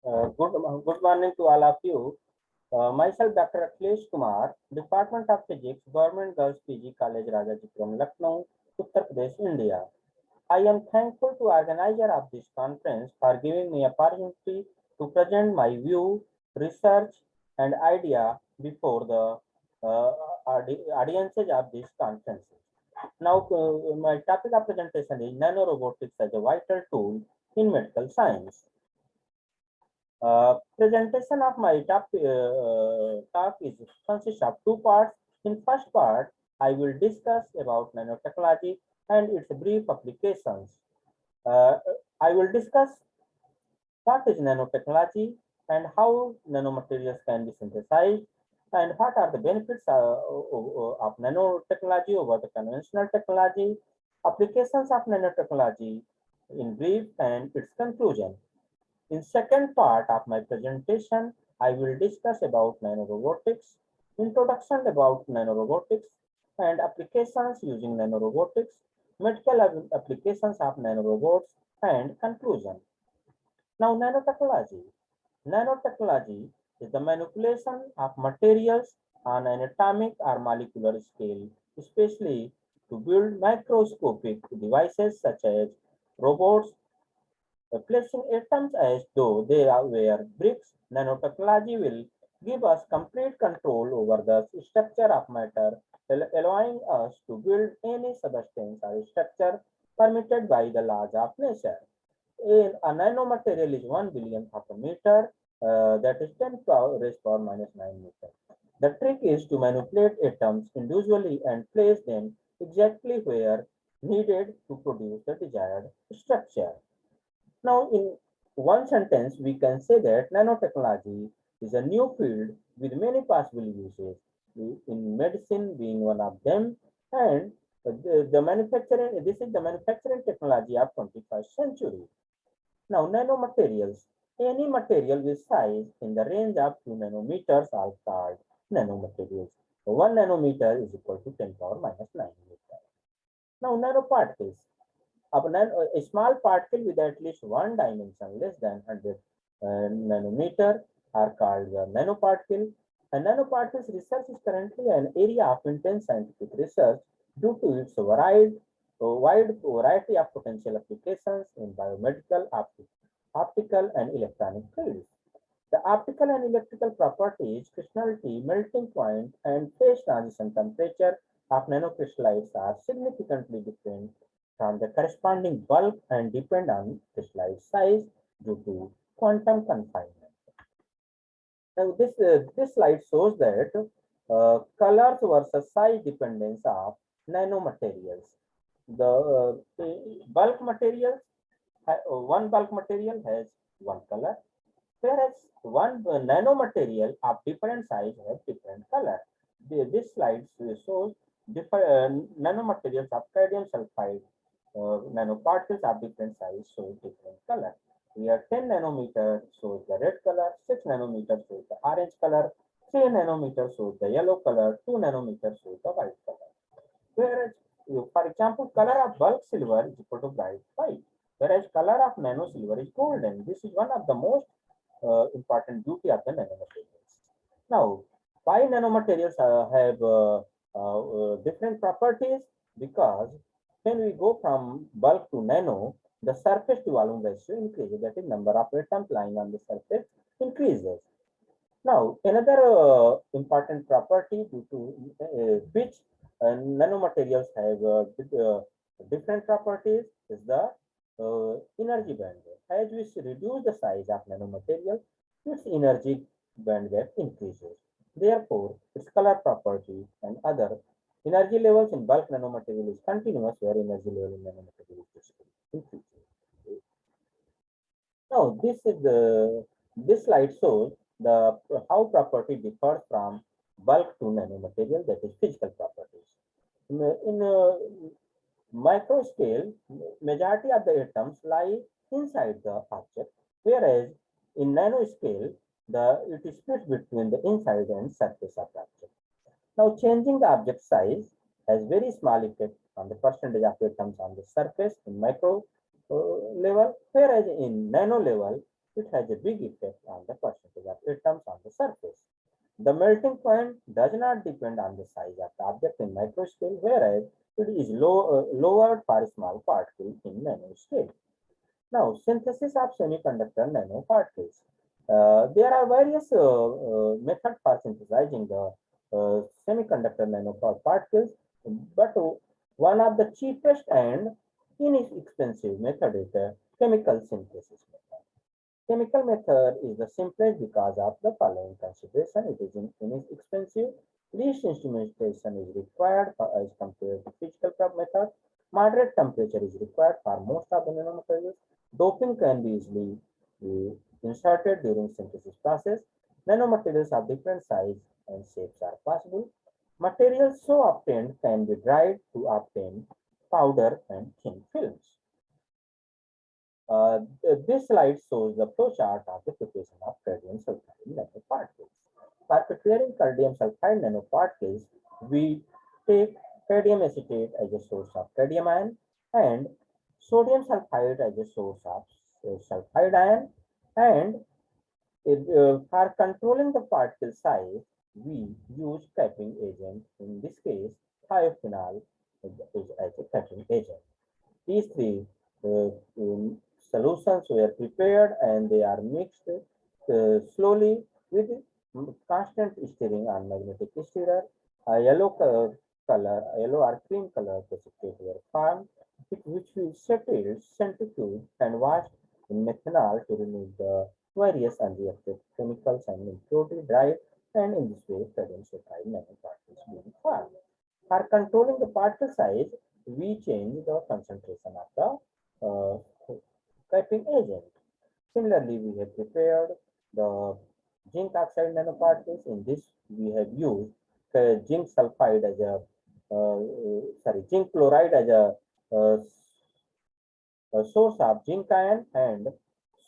Good morning to all of you. Myself, Dr. Akhilesh Kumar, Department of Physics, Government Girls PG College, Rajajipuram, Lucknow, Uttar Pradesh, India. I am thankful to organizer of this conference for giving me opportunity to present my view, research, and idea before the uh, audiences of this conference. Now, my topic of presentation is nanorobotics as a vital tool in medical science. Presentation of my talk is consists of two parts. In first part, I will discuss about nanotechnology and its brief applications. Uh, I will discuss what is nanotechnology and how nanomaterials can be synthesized and what are the benefits of nanotechnology over the conventional technology, applications of nanotechnology in brief, and its conclusion. In second part of my presentation, I will discuss about nanorobotics, introduction about nanorobotics, and applications using nanorobotics, medical applications of nanorobots, and conclusion. Now, nanotechnology. Nanotechnology is the manipulation of materials on an atomic or molecular scale, especially to build microscopic devices such as robots, placing atoms as though they were bricks. Nanotechnology will give us complete control over the structure of matter, allowing us to build any substance or structure permitted by the laws of nature. A nanomaterial is 1 billionth of a meter, that is 10 raised power minus 9 meter. The trick is to manipulate atoms individually and place them exactly where needed to produce the desired structure. Now, in one sentence, we can say that nanotechnology is a new field with many possible uses, in medicine being one of them, and the manufacturing, this is the manufacturing technology of 21st century. Now, nanomaterials, any material with size in the range of 2 nanometers are called nanomaterials. 1 nanometer is equal to 10 power minus 9 meter. Now, nanoparticles, a small particle with at least one dimension less than 100 nanometer are called the nanoparticle. And nanoparticles research is currently an area of intense scientific research due to its wide variety of potential applications in biomedical, optical, and electronic fields. The optical and electrical properties, crystallinity, melting point, and phase transition temperature of nanocrystallites are significantly different from the corresponding bulk and depend on crystallite size due to quantum confinement. Now, this slide shows that colors versus size dependence of nanomaterials. The bulk materials, one bulk material has one color, whereas one nanomaterial of different size has different color. This slide shows different nanomaterials of cadmium sulfide nanoparticles of different size show different color. Here 10 nanometer shows the red color, 6 nanometer shows the orange color, 3 nanometer shows the yellow color, 2 nanometer shows the white color. Whereas, for example, color of bulk silver is equal to bright white, whereas color of nano silver is golden. This is one of the most important beauty of the nanomaterials. Now, why nanomaterials have different properties? Because when we go from bulk to nano, the surface to volume ratio increases. That is, number of atoms lying on the surface increases. Now, another important property due to which nanomaterials have different properties is the energy bandwidth. As we reduce the size of nanomaterial, its energy bandwidth increases. Therefore, its color property and other energy levels in bulk nanomaterial is continuous, where energy level in nanomaterial is increases. Now, this slide shows the how property differs from bulk to nanomaterial, that is physical properties. In micro scale, majority of the atoms lie inside the object, whereas in nanoscale, it is split between the inside and surface of the object. Now, changing the object size has very small effect on the percentage of atoms on the surface in micro level, whereas in nano level, It has a big effect on the percentage of atoms on the surface. The melting point does not depend on the size of the object in microscale, whereas it is lowered for small particles in nanoscale. Now, synthesis of semiconductor nanoparticles. There are various methods for synthesizing the semiconductor nanoparticles, but one of the cheapest and inexpensive method is the chemical synthesis method. Chemical method is the simplest because of the following consideration. It is inexpensive. Least instrumentation is required as compared to physical method. Moderate temperature is required for most of the nanomaterials. Doping can be easily inserted during synthesis process. Nanomaterials of different size and shapes are possible. Materials so obtained can be dried to obtain powder and thin films. This slide shows the flow chart of the preparation of cadmium sulfide nanoparticles. For preparing cadmium sulfide nanoparticles, we take cadmium acetate as a source of cadmium ion and sodium sulfide as a source of sulfide ion, and for controlling the particle size, we use capping agent. In this case, thiophenol is as a capping agent. These three solutions were prepared and they are mixed slowly with constant stirring on magnetic stirrer. A yellow or cream color precipitate were formed, which we settled, centrifuged, and washed in methanol to remove the various unreacted chemicals and impurity dried, and in this way, cadmium sulfide nanoparticles being formed. For controlling the particle size, we change the concentration of the capping agent. Similarly, we have prepared the zinc oxide nanoparticles. In this, we have used zinc sulfide as a zinc chloride as a source of zinc ion, and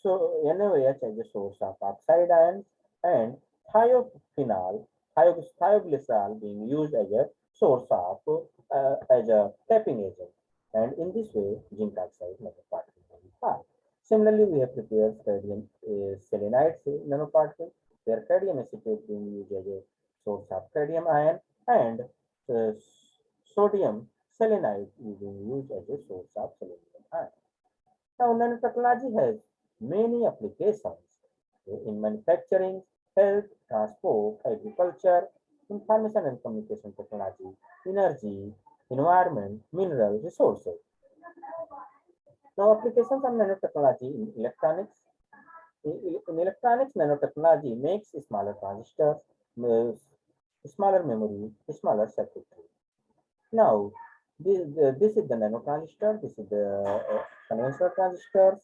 so NaOH as a source of oxide ions, and thiophenol, thioglycerol being used as a source of as a capping agent, and in this way zinc oxide nanoparticle can be formed. Similarly, we have prepared cadmium selenide nanoparticle, where cadmium acetate being used as a source of cadmium ion, and uh, sodium selenide is being used as a source of selenium ion. Now, nanotechnology has many applications in manufacturing, health, transport, agriculture, information and communication technology, energy, environment, mineral resources. Now, applications of nanotechnology in electronics. In electronics, nanotechnology makes smaller transistors, smaller memory, smaller circuitry. Now, this is the nanotransistor, this is the conventional transistors.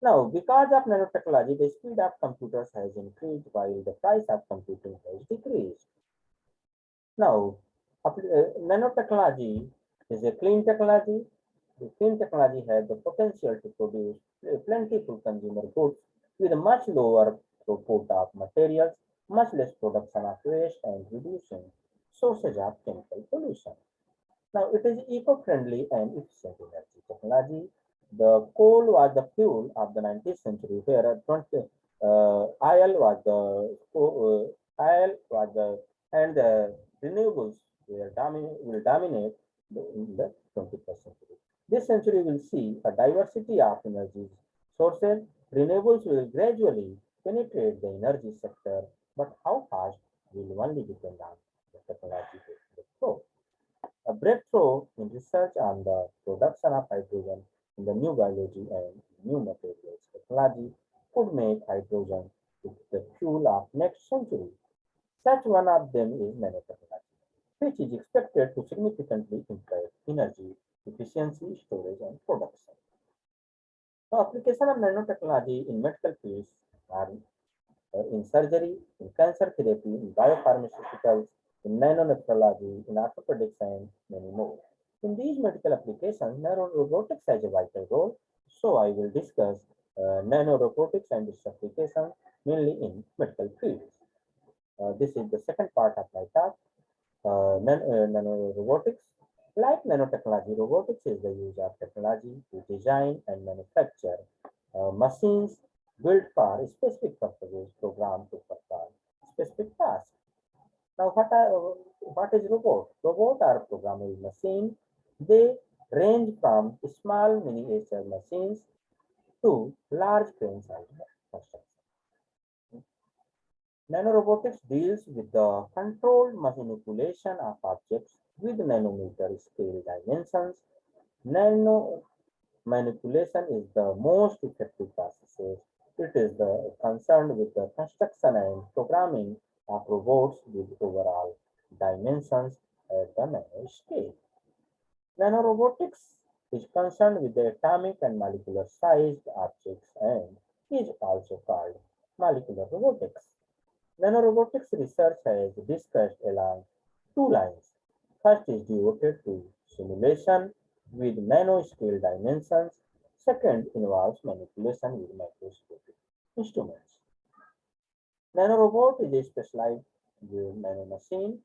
Now, because of nanotechnology, the speed of computers has increased while the price of computing has decreased. Now, nanotechnology is a clean technology. The clean technology has the potential to produce plentiful consumer goods with a much lower throughput of materials, much less production of waste, and reducing sources of chemical pollution. Now, it is eco-friendly and efficient energy technology. The coal was the fuel of the 19th century, where oil was and the renewables will dominate in the 21st century. This century will see a diversity of energy sources. Renewables will gradually penetrate the energy sector, but how fast will only depend on the technology breakthrough. A breakthrough in research on the production of hydrogen in the new biology and new materials technology could make hydrogen the fuel of next century. Such one of them is nanotechnology, which is expected to significantly improve energy efficiency, storage, and production. So, application of nanotechnology in medical fields are in surgery, in cancer therapy, in biopharmaceuticals, in nanometallurgy, in orthopedics, and many more. In these medical applications, nanorobotics has a vital role. So I will discuss nanorobotics and its application mainly in medical fields. This is the second part of my talk. Nanorobotics. Like nanotechnology, robotics is the use of technology to design and manufacture machines built for specific purposes, programmed to perform specific tasks. Now, what is robot? Robot are programmable machines. They range from small miniature machines to large crane size constructions. Nanorobotics deals with the controlled manipulation of objects with nanometer scale dimensions. Nano manipulation is the most effective process. It is concerned with the construction and programming of robots with overall dimensions at the nano scale. Nanorobotics is concerned with the atomic and molecular sized objects and is also called molecular robotics. Nanorobotics research has discussed along two lines. First is devoted to simulation with nanoscale dimensions. Second involves manipulation with microscopic instruments. Nanorobot is a specialized nanomachine.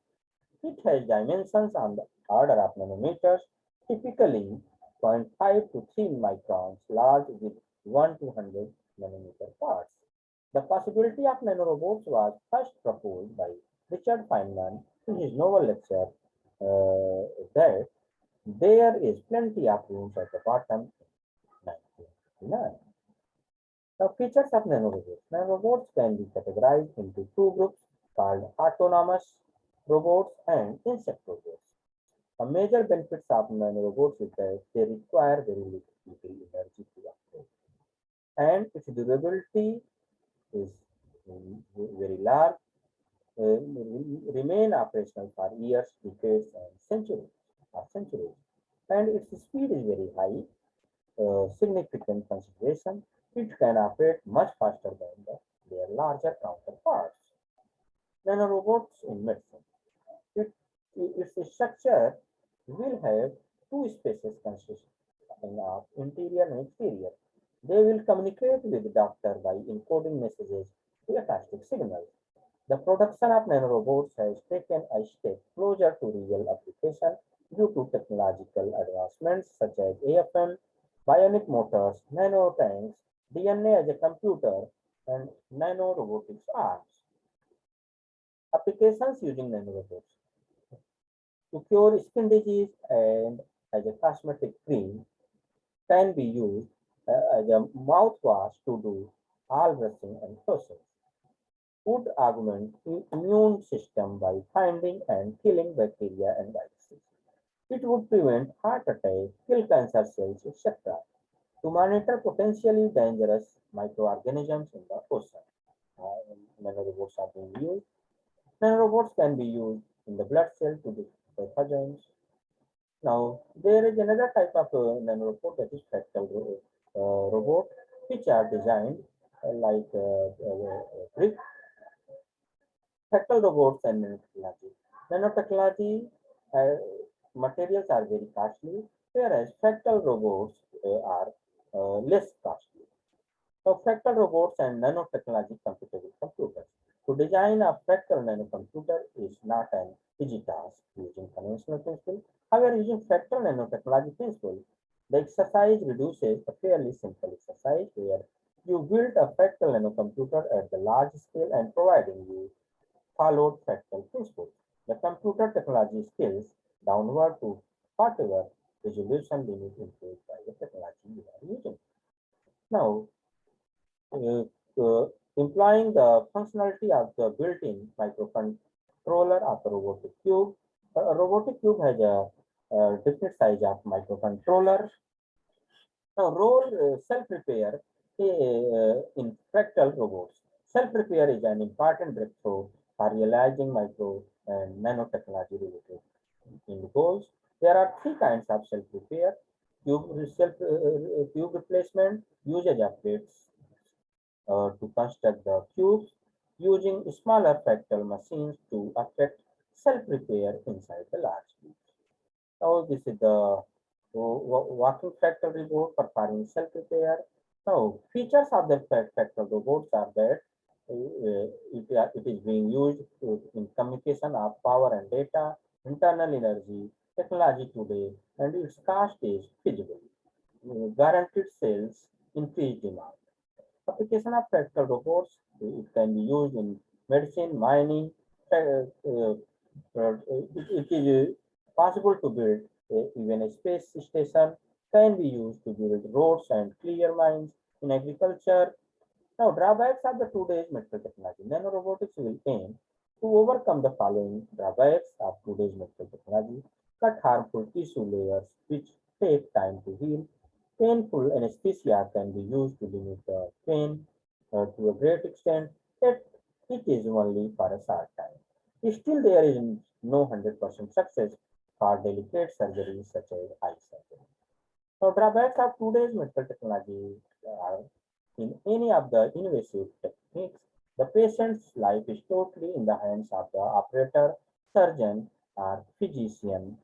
It has dimensions on the order of nanometers, typically zero point 0.5 to 3 microns large with 1 to 100 nanometer parts. The possibility of nanorobots was first proposed by Richard Feynman in his novel lecture that there is plenty of room at the bottom in 1959. Now, features of nanorobots. Nanorobots can be categorized into two groups called autonomous robots and insect robots. A major benefits of nanorobots is that they require very little energy to operate, and its durability is very large, remain operational for years, decades, and centuries. And its speed is very high, significant consideration. It can operate much faster than their larger counterparts. Nanorobots in medicine. It, its structure will have two species consisting of interior and exterior. They will communicate with the doctor by encoding messages to acoustic signals. The production of nanorobots has taken a step closer to real application due to technological advancements such as AFM, bionic motors, nanotanks, DNA as a computer, and nanorobotics arms. Applications using nanorobots to cure skin disease and as a cosmetic cream can be used as a mouthwash to do all brushing and flossing. Would augment immune system by finding and killing bacteria and viruses. It would prevent heart attack, kill cancer cells, etc. To monitor potentially dangerous microorganisms in the ocean. Nanorobots are being used. Nanorobots can be used in the blood cell to detect pathogens. Now, there is another type of nanorobot that is fractal robot, which are designed like brick. Fractal robots and nanotechnology. Nanotechnology materials are very costly, whereas fractal robots are less costly. So fractal robots and nanotechnology computable computers. To design a fractal nanocomputer is not an easy task using conventional principles. However, using fractal nanotechnology principles, the exercise reduces a fairly simple exercise where you build a fractal nanocomputer at the large scale and providing you followed fractal principles. The computer technology scales downward to whatever resolution limit imposed by the technology you are using. Now, uh, employing the functionality of the built-in microcontroller of a robotic cube. A robotic cube has a different size of microcontroller. Now, role self-repair in fractal robots. Self-repair is an important breakthrough for realizing micro and nanotechnology related end goals. There are three kinds of self-repair: cube replacement, usage updates to construct the cubes, using smaller fractal machines to affect self-repair inside the large cubes. Now, this is the walking fractal robot performing self-repair. Now, features of the fractal robots are that it is being used in communication of power and data, internal energy, technology today, and its cost is feasible. Guaranteed sales, increased demand. Application of fractal robots, it can be used in medicine, mining. It is possible to build even a space station, can be used to build roads and clear mines in agriculture. Now, drawbacks of the today's medical technology. Nanorobotics will aim to overcome the following drawbacks of today's medical technology. Cut harmful tissue layers which take time to heal. Painful anesthesia can be used to limit the pain to a great extent, yet it is only for a short time. Still, there is no 100% success for delicate surgeries such as eye surgery. Now, drawbacks of today's medical technology are in any of the invasive techniques, the patient's life is totally in the hands of the operator, surgeon, or physician.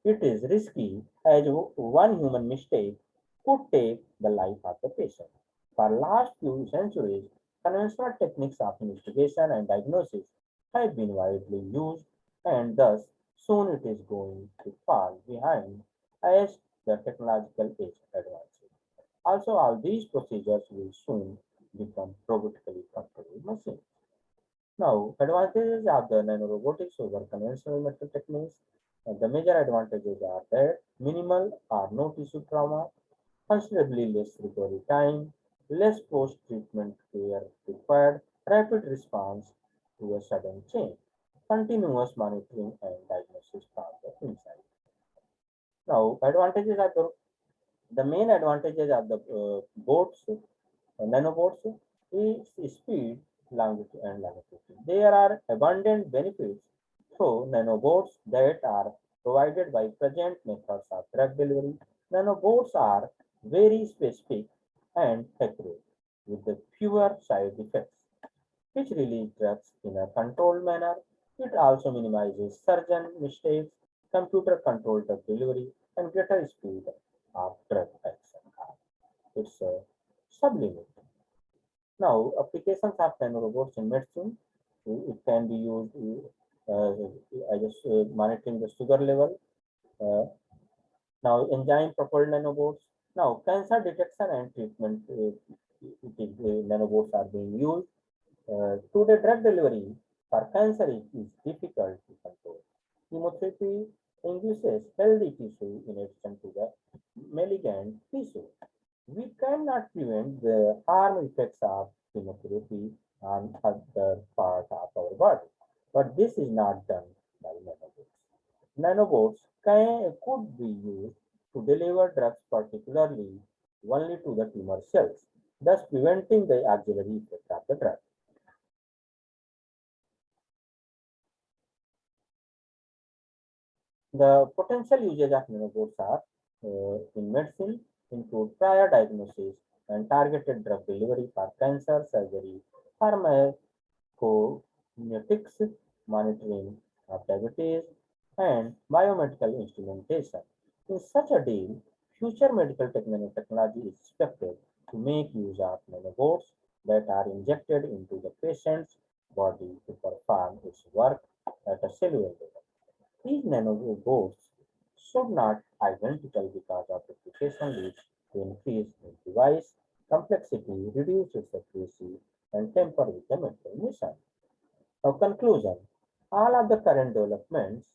It is risky as one human mistake could take the life of the patient. For last few centuries, conventional techniques of investigation and diagnosis have been widely used, and thus soon it is going to fall behind as the technological age advances. Also, all these procedures will soon become robotically controlled machines. Now, advantages of the nanorobotics over conventional medical techniques. The major advantages are that minimal or no tissue trauma, considerably less recovery time, less post-treatment care required, rapid response to a sudden change, continuous monitoring and diagnosis from the inside. Now, advantages are the main advantages of the boats, nanobots, is speed, longevity, and longevity. There are abundant benefits through nanobots that are provided by present methods of drug delivery. Nanobots are very specific and accurate with the fewer side effects, which release drugs in a controlled manner. It also minimizes surgeon mistakes, computer controlled drug delivery, and greater speed of drug action. It's a sublimit. Now, applications of nanorobots in medicine, it can be used as monitoring the sugar level. Now, enzyme propelled nanobots. Now, cancer detection and treatment, nanobots are being used. Today, drug delivery for cancer is difficult to control. Chemotherapy induces healthy tissue in addition to the malignant tissue. We cannot prevent the harm effects of chemotherapy on other part of our body, but this is not done by nanobots. Nanobots could be used to deliver drugs particularly only to the tumor cells, thus preventing the auxiliary effect of the drug. The potential uses of nanobots are in medicine include prior diagnosis and targeted drug delivery for cancer surgery, pharmacokinetics, monitoring of diabetes, and biomedical instrumentation. In such a deal, future medical technology is expected to make use of nanobots that are injected into the patient's body to perform its work at a cellular level. These nanobots should not identical because of application leads to increase in device complexity, reduce its accuracy, and tamper with the medical mission. Now, conclusion. All of the current developments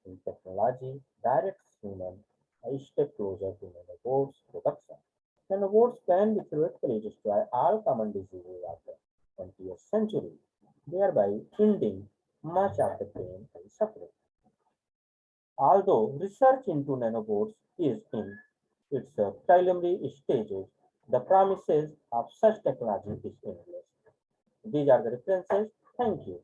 in technology directs human a step closer to nanobots production. Nanobots can be theoretically destroy all common diseases of the 20th century, thereby ending much of the pain and suffering. Although research into nanobots is in its preliminary stages, the promises of such technology is endless. These are the references. Thank you.